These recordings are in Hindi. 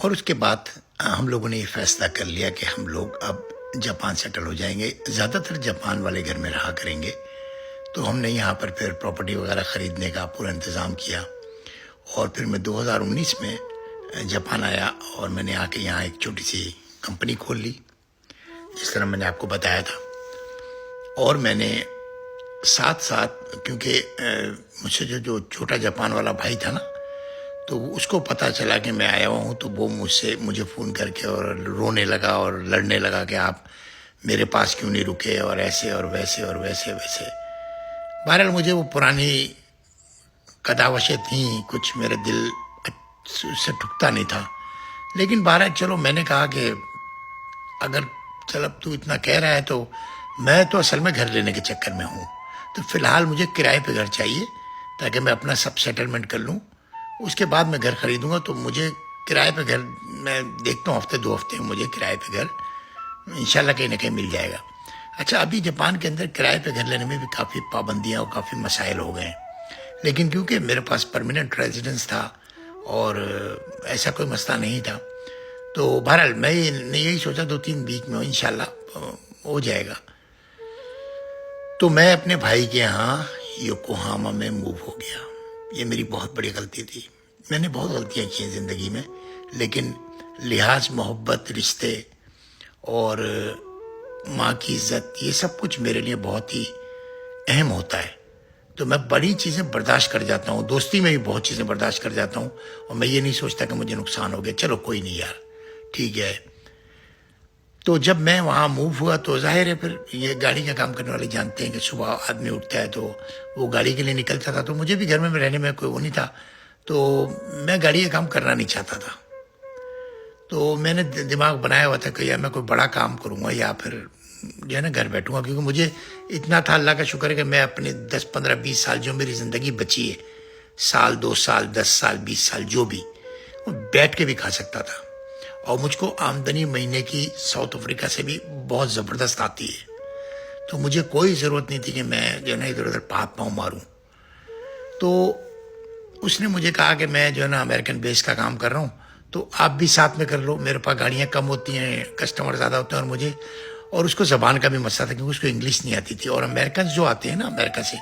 और उसके बाद हम लोगों ने ये फैसला कर लिया कि हम लोग अब जापान सेटल हो जाएंगे, ज़्यादातर जापान वाले घर में रहा करेंगे। तो हमने यहाँ पर फिर प्रॉपर्टी वगैरह ख़रीदने का पूरा इंतज़ाम किया और फिर मैं 2019 में जापान आया और मैंने आके यहाँ एक छोटी सी कंपनी खोल ली, जिस तरह मैंने आपको बताया था। और मैंने साथ साथ, क्योंकि मुझसे जो छोटा जापान वाला भाई था ना, तो उसको पता चला कि मैं आया हुआ हूँ, तो वो मुझे फ़ोन करके और रोने लगा और लड़ने लगा कि आप मेरे पास क्यों नहीं रुके, और ऐसे और वैसे और वैसे वैसे। बहरहाल मुझे वो पुरानी कदावशें थी, कुछ मेरे दिल से ठुकता नहीं था। लेकिन बहरहाल चलो, मैंने कहा कि अगर चल अब तू इतना कह रहा है तो मैं तो असल में घर लेने के चक्कर में हूँ, तो फिलहाल मुझे किराए पे घर चाहिए ताकि मैं अपना सब सेटलमेंट कर लूँ। उसके बाद मैं घर खरीदूंगा, तो मुझे किराए पे घर मैं देखता हूँ, हफ्ते 2 हफ्ते में मुझे किराए पे घर इंशाल्लाह कहीं ना कहीं मिल जाएगा। अच्छा, अभी जापान के अंदर किराए पे घर लेने में भी काफ़ी पाबंदियाँ और काफ़ी मसाइल हो गए हैं, लेकिन क्योंकि मेरे पास परमानेंट रेजिडेंस था और ऐसा कोई मसला नहीं था, तो बहरहाल मैं यही सोचा 2-3 वीक में इंशाल्लाह हो जाएगा। तो मैं अपने भाई के यहाँ योकोहामा में मूव हो गया। ये मेरी बहुत बड़ी गलती थी। मैंने बहुत गलतियाँ की हैं ज़िंदगी में, लेकिन लिहाज, मोहब्बत, रिश्ते और माँ की इज़्ज़त, ये सब कुछ मेरे लिए बहुत ही अहम होता है। तो मैं बड़ी चीज़ें बर्दाश्त कर जाता हूँ, दोस्ती में भी बहुत चीज़ें बर्दाश्त कर जाता हूँ, और मैं ये नहीं सोचता कि मुझे नुकसान हो गया, चलो कोई नहीं यार, ठीक है। तो जब मैं वहाँ मूव हुआ तो जाहिर है, फिर ये गाड़ी का काम करने वाले जानते हैं कि सुबह आदमी उठता है तो वो गाड़ी के लिए निकलता था, तो मुझे भी घर में रहने में कोई वो नहीं था, तो मैं गाड़ी का काम करना नहीं चाहता था। तो मैंने दिमाग बनाया हुआ था कि यार मैं कोई बड़ा काम करूँगा या फिर जो है ना घर बैठूंगा, क्योंकि मुझे इतना था, अल्लाह का शुक्र है कि मैं अपने 10, 15, 20 साल जो मेरी ज़िंदगी बची है, साल 2 साल 10 साल 20 साल जो भी, वो बैठ के भी खा सकता था। और मुझको आमदनी महीने की साउथ अफ्रीका से भी बहुत ज़बरदस्त आती है, तो मुझे कोई ज़रूरत नहीं थी कि मैं जो है ना इधर उधर हाथ पाँव मारूं। तो उसने मुझे कहा कि मैं जो है ना अमेरिकन बेस का काम कर रहा हूँ, तो आप भी साथ में कर लो, मेरे पास गाड़ियाँ कम होती हैं, कस्टमर ज़्यादा होते हैं, और उसको ज़बान का भी मसला था क्योंकि उसको इंग्लिश नहीं आती थी। और अमेरिकन जो आते हैं ना अमेरिका से,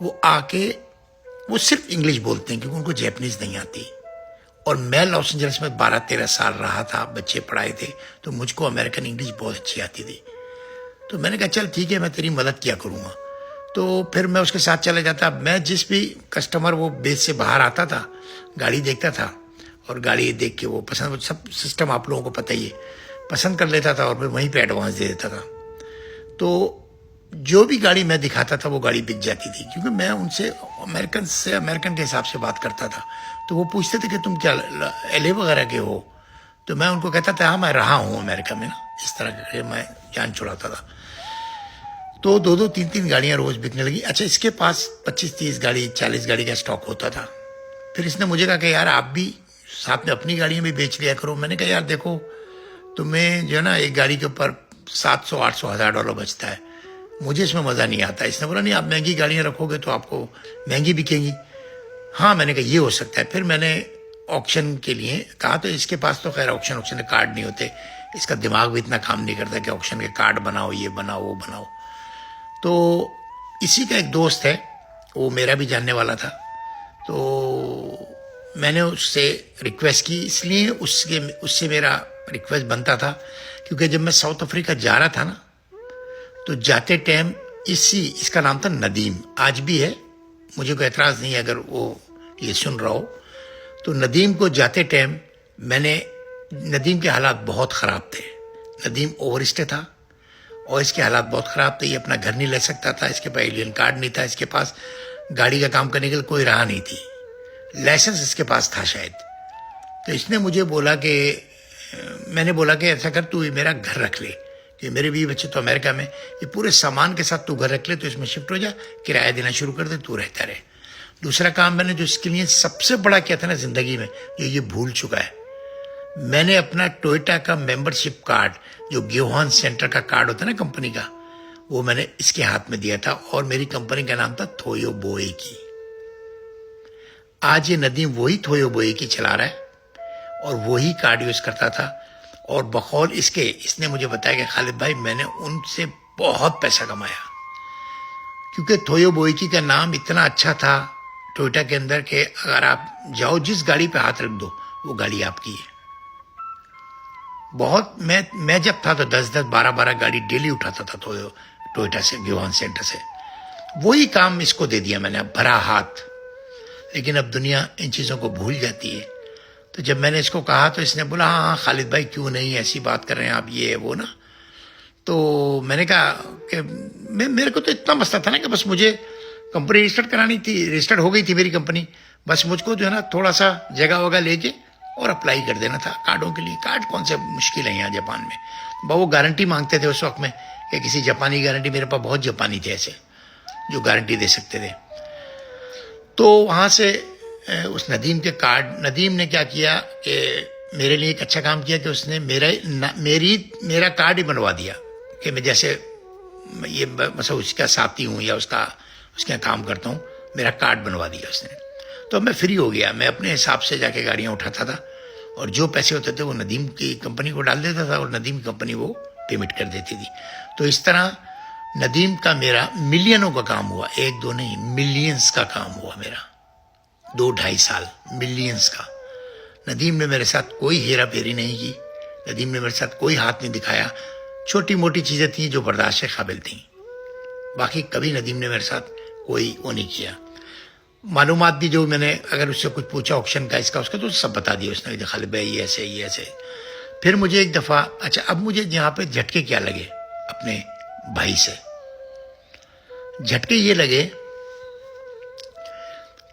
वो आके वो सिर्फ इंग्लिश बोलते हैं क्योंकि उनको जैपनीज़ नहीं आती। और मैं लॉस एंजल्स में 12-13 साल रहा था, बच्चे पढ़ाए थे, तो मुझको अमेरिकन इंग्लिश बहुत अच्छी आती थी। तो मैंने कहा चल ठीक है, मैं तेरी मदद किया करूँगा। तो फिर मैं उसके साथ चला जाता। मैं जिस भी कस्टमर वो बेस से बाहर आता था, गाड़ी देखता था और गाड़ी देख के वो पसंद, सब सिस्टम आप लोगों को पता ही है, पसंद कर लेता था और फिर वहीं पे एडवांस दे देता था। तो जो भी गाड़ी मैं दिखाता था वो गाड़ी बिक जाती थी, क्योंकि मैं उनसे अमेरिकन के हिसाब से बात करता था। तो वो पूछते थे कि तुम क्या LA वगैरह के हो, तो मैं उनको कहता था हाँ मैं रहा हूँ अमेरिका में ना, इस तरह करके मैं जान छुड़ाता था। तो 2-2, 3-3 गाड़ियाँ रोज बिकने लगी। अच्छा, इसके पास 25-30 गाड़ी 40 गाड़ी का स्टॉक होता था। फिर इसने मुझे कहा कि यार आप भी साथ में अपनी गाड़ियाँ भी बेच लिया करो। मैंने कहा यार देखो, तुम्हें जो है ना एक गाड़ी के ऊपर $700, $800, $1000 बचता है, मुझे इसमें मज़ा नहीं आता। इसने बोला नहीं, आप महंगी गाड़ियाँ रखोगे तो आपको महंगी बिकेंगी। हाँ, मैंने कहा ये हो सकता है। फिर मैंने ऑक्शन के लिए कहा, तो इसके पास तो खैर ऑक्शन के कार्ड नहीं होते, इसका दिमाग भी इतना काम नहीं करता कि ऑक्शन के कार्ड बनाओ, ये बनाओ वो बनाओ। तो इसी का एक दोस्त है, वो मेरा भी जानने वाला था, तो मैंने उससे रिक्वेस्ट की, इसलिए उससे मेरा रिक्वेस्ट बनता था क्योंकि जब मैं साउथ अफ्रीका जा रहा था ना, तो जाते टाइम इसका नाम था नदीम, आज भी है, मुझे कोई एतराज़ नहीं है अगर वो ये सुन रहा हो। तो नदीम को जाते टाइम नदीम के हालात बहुत ख़राब थे। नदीम ओवरस्टे था और इसके हालात बहुत ख़राब थे। ये अपना घर नहीं ले सकता था, इसके पास एलियन कार्ड नहीं था, इसके पास गाड़ी का काम करने के लिए कोई राह नहीं थी, लाइसेंस इसके पास था शायद। तो इसने मुझे बोला कि मैंने बोला कि ऐसा कर, तू मेरा घर रख ले, कि मेरे भी बच्चे तो अमेरिका में, ये पूरे सामान के साथ तू घर रख ले, तो इसमें शिफ्ट हो जा, किराया देना शुरू कर दे, तू रहता रहे। दूसरा काम मैंने जो इसके लिए सबसे बड़ा किया था ना ज़िंदगी में, ये भूल चुका है, मैंने अपना टोयोटा का मेंबरशिप कार्ड, जो ग्योहान सेंटर का कार्ड होता है ना कंपनी का, वो मैंने इसके हाथ में दिया था, और मेरी कंपनी का नाम था थोयो बोएकी। आज ये नदीम वही थोयो बोएकी चला रहा है और वही कार्ड यूज करता था। और बकौल इसके इसने मुझे बताया कि खालिद भाई मैंने उनसे बहुत पैसा कमाया, क्योंकि थोयो बोइकी का नाम इतना अच्छा था टोयोटा के अंदर कि अगर आप जाओ जिस गाड़ी पे हाथ रख दो वो गाड़ी आपकी है। बहुत मैं जब था तो 10-10 12-12 गाड़ी डेली उठाता था टोयोटा से, गिवान सेंटर से। वही काम इसको दे दिया मैंने, अब भरा हाथ। लेकिन अब दुनिया इन चीज़ों को भूल जाती है। तो जब मैंने इसको कहा तो इसने बोला हाँ हाँ खालिद भाई क्यों नहीं, ऐसी बात कर रहे हैं आप, ये है वो ना। तो मैंने कहा कि मेरे को तो इतना मसला था ना कि बस मुझे कंपनी रजिस्टर्ड करानी थी, रजिस्टर्ड हो गई थी मेरी कंपनी, बस मुझको जो है ना थोड़ा सा जगह वगह लेके और अप्लाई कर देना था कार्डों के लिए। कार्ड कौन से मुश्किल है यहाँ जापान में। वो गारंटी मांगते थे उस वक्त में कि किसी जापानी गारंटी, मेरे पास बहुत जापानी थे ऐसे जो गारंटी दे सकते थे। तो वहाँ से उस नदीम के कार्ड, नदीम ने क्या किया कि मेरे लिए एक अच्छा काम किया कि उसने मेरा कार्ड ही बनवा दिया कि मैं जैसे ये मतलब उसका साथी हूँ या उसके यहाँ काम करता हूँ, मेरा कार्ड बनवा दिया उसने। तो मैं फ्री हो गया, मैं अपने हिसाब से जाके गाड़ियाँ उठाता था और जो पैसे होते थे वो नदीम की कंपनी को डाल देता था और नदीम की कंपनी वो पेमेंट कर देती थी। तो इस तरह नदीम का मेरा मिलियनों का काम हुआ, 1-2 नहीं, मिलियंस का काम हुआ मेरा, 2-2.5 साल मिलियंस का। नदीम ने मेरे साथ कोई हेरा फेरी नहीं की, नदीम ने मेरे साथ कोई हाथ नहीं दिखाया। छोटी मोटी चीज़ें थी जो बर्दाश्त के काबिल थी, बाकी कभी नदीम ने मेरे साथ कोई वो नहीं किया। मालूमात भी जो मैंने अगर उससे कुछ पूछा ऑप्शन का इसका उसका तो सब बता दिया उसने, खालिद भाई ये ऐसे ये ऐसे। फिर मुझे एक दफ़ा, अच्छा अब मुझे यहाँ पे झटके क्या लगे अपने भाई से, झटके ये लगे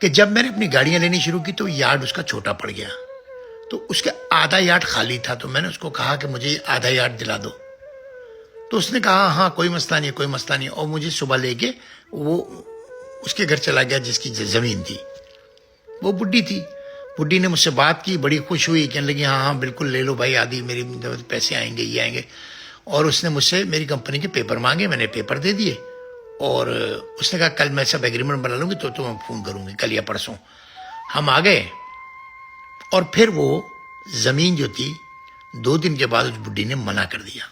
कि जब मैंने अपनी गाड़ियां लेनी शुरू की तो यार्ड उसका छोटा पड़ गया, तो उसका आधा यार्ड खाली था। तो मैंने उसको कहा कि मुझे आधा यार्ड दिला दो, तो उसने कहा हाँ कोई मसला नहीं, कोई मसला नहीं। और मुझे सुबह लेके वो उसके घर चला गया जिसकी ज़मीन थी। वो बुढ़ी थी, बुढ़ी ने मुझसे बात की, बड़ी खुश हुई, कहने लगी हाँ हाँ बिल्कुल ले लो भाई, आदि मेरी पैसे आएंगे ये आएंगे। और उसने मुझसे मेरी कंपनी के पेपर मांगे, मैंने पेपर दे दिए और उसने कहा कल मैं सब एग्रीमेंट बना लूँगी तो मैं फ़ोन करूँगी कल या परसों। हम आ गए और फिर वो ज़मीन जो थी 2 दिन के बाद उस बुढ़ी ने मना कर दिया।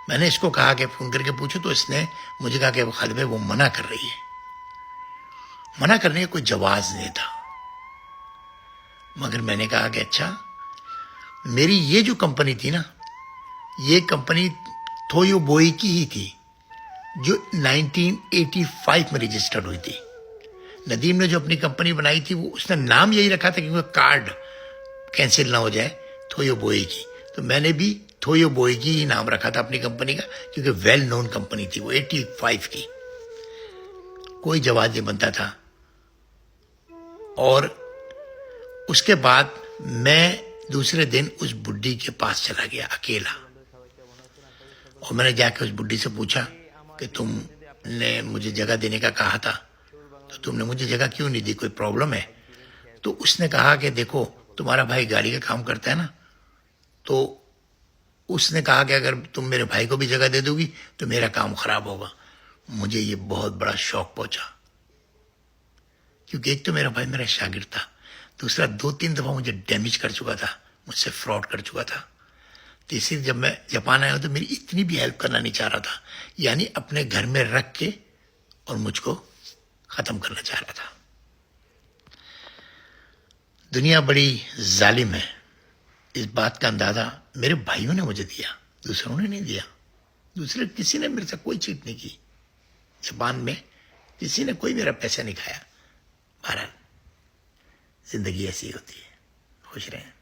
मैंने इसको कहा कि फ़ोन करके पूछो, तो इसने मुझे कहा कि खालिद भाई वो मना कर रही है। मना करने का कोई जवाब नहीं था। मगर मैंने कहा कि अच्छा, मेरी ये जो कंपनी थी ना, ये कंपनी थोयो बोइकी ही थी जो 1985 में रजिस्टर्ड हुई थी। नदीम ने जो अपनी कंपनी बनाई थी वो उसने नाम यही रखा था क्योंकि कार्ड कैंसिल ना हो जाए, थोयो बोइकी। तो मैंने भी थोयो बोइकी ही नाम रखा था अपनी कंपनी का, क्योंकि वेल नोन कंपनी थी वो 85 की। कोई जवाब नहीं बनता था। और उसके बाद मैं दूसरे दिन उस बुढ़ी के पास चला गया अकेला, और मैंने जाकर उस बुढ़ी से पूछा कि तुमने मुझे जगह देने का कहा था, तो तुमने मुझे जगह क्यों नहीं दी, कोई प्रॉब्लम है? तो उसने कहा कि देखो तुम्हारा भाई गाड़ी का काम करता है ना, तो उसने कहा कि अगर तुम मेरे भाई को भी जगह दे दोगी तो मेरा काम खराब होगा। मुझे ये बहुत बड़ा शौक पहुंचा, क्योंकि एक तो मेरा भाई मेरा शागिर्द था, दूसरा 2-3 दफ़ा मुझे डैमेज कर चुका था, मुझसे फ्रॉड कर चुका था। तीसरी जब मैं जापान आया तो मेरी इतनी भी हेल्प करना नहीं चाह रहा था, यानी अपने घर में रख के और मुझको ख़त्म करना चाह रहा था। दुनिया बड़ी जालिम है, इस बात का अंदाज़ा मेरे भाइयों ने मुझे दिया, दूसरों ने नहीं दिया। दूसरे किसी ने मेरे से कोई चीट नहीं की। जापान में किसी ने कोई मेरा पैसा नहीं खाया। बहरहाल जिंदगी ऐसी होती है। खुश रहें।